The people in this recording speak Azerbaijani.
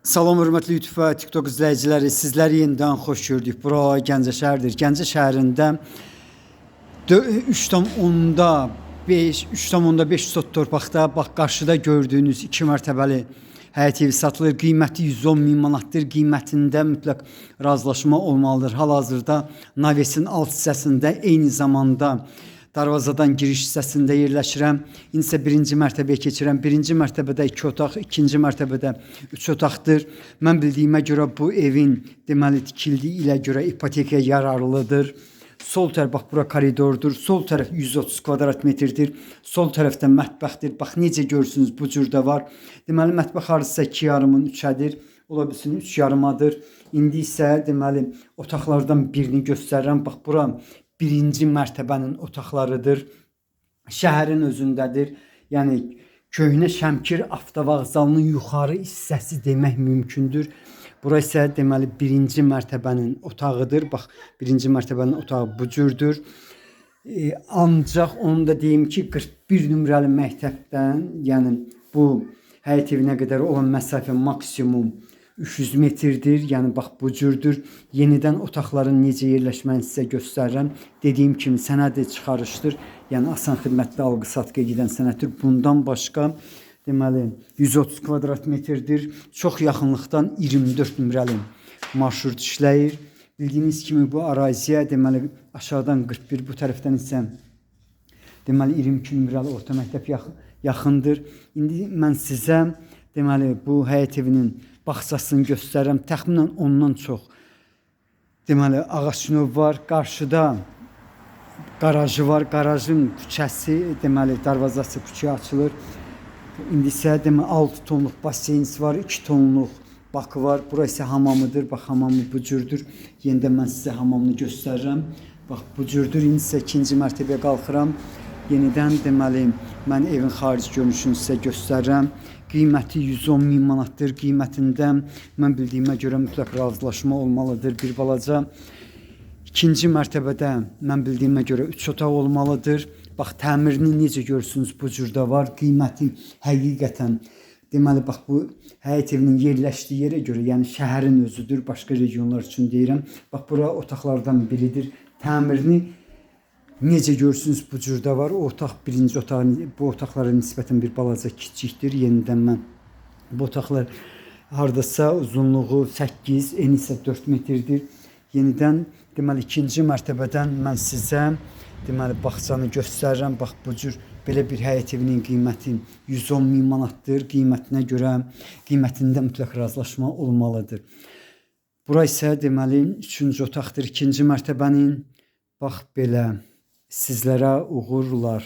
Salam hörmətli YouTube və TikTok izləyiciləri, sizləri yenidən xoş gördük. Bura Gəncə şəhəridir. Gəncə şəhərində 3,5 sot torpaqda bax qarşıda gördüyünüz 2 mərtəbəli həyət evi satılır. Qiyməti 110 min manatdır. Qiymətində mütləq razılaşma olmalıdır. Hal-hazırda navesin alt hissəsində, eyni zamanda darvazadan giriş hissəsində yerləşirəm. İndi isə birinci mərtəbəyə keçirəm. Birinci mərtəbədə 2 otaq, ikinci mərtəbədə 3 otaqdır. Mən bildiyimə görə bu evin deməli tikildiyi ilə görə ipotekaya yararlıdır. Sol tərəf bax bura koridordur. Sol tərəf 130 kvadrat metrdir. Sol tərəfdə mətbəxdir. Bax necə görürsünüz bu cürdə var. Deməli mətbəx hardasa 2,5-ın 3-ədir. Ola bilsin 3,5-adır. İndi isə deməli otaqlardan birini göstərirəm. Bax bura birinci mərtəbənin otaqlarıdır. Şəhərin özündədir. Yəni köhnə Şəmkir avtovağzalının yuxarı hissəsi demək mümkündür. Bura isə deməli birinci mərtəbənin otağıdır. Bax birinci mərtəbənin otağı bu cürdür. Ancaq onu da deyim ki 41 nömrəli məktəbdən, yəni bu həyət evinə qədər olan məsafə maksimum 300 metrdir. Yəni bax bu cürdür. Yenidən otaqların necə yerləşməsini sizə göstərirəm. Dediyim kimi sənədi çıxarışdır. Yəni asan xidmətli alqı-satqıya gedən sənəddir. Bundan başqa deməli 130 kvadrat metrdir. Çox yaxınlıqdan 24 nömrəli marşrut işləyir. Bildiyiniz kimi bu əraziyə deməli aşağıdan 41, bu tərəfdən isə deməli 22 nömrəli orta məktəb yaxındır. İndi mən sizə deməli bu həyət evinin bağçasını göstərirəm. Təxminən ondan çox deməli ağac növ var. Qarşıda qarajı var. Qarajın küçəsi deməli darvazası küçəyə açılır. İndi isə deməli 6 tonluq baseynisi var, 2 tonluq bakı var. Bura isə hamamıdır. Bax hamamı bu cürdür. Yenidən mən sizə hamamını göstərirəm. Bax bu cürdür. İndi isə ikinci mərtəbəyə qalxıram. Yenidən deməli mən evin xarici görünüşünü sizə göstərirəm. Qiyməti 110 min manatdır. Qiymətində mən bildiyimə görə mütləq razılaşma olmalıdır. Bir balaca ikinci mərtəbədə mən bildiyimə görə 3 otaq olmalıdır. Bax təmirini necə görürsünüz bu cürdə var. Qiyməti həqiqətən deməli bax bu həyət evinin yerləşdiyi yerə görə, yəni şəhərin özüdür. Başqa regionlar üçün deyirəm. Bax bura otaqlardan biridir. Təmirini necə görürsünüz bu cürdə var. O otaq birinci otaq, bu otaqlara nisbətən bir balaca kiçikdir. Yenidən mən bu otaqlar hardasa uzunluğu 8, eni isə 4 metrdir. Yenidən deməli ikinci mərtəbədən mən sizə deməli bağçanı göstərirəm. Bax bu cür belə bir həyət evinin qiyməti 110 min manatdır. Qiymətinə görə qiymətində mütləq razılaşma olmalıdır. Bura isə deməli 3-cü otaqdır. İkinci mərtəbənin bax belə sizlərə uğurlar.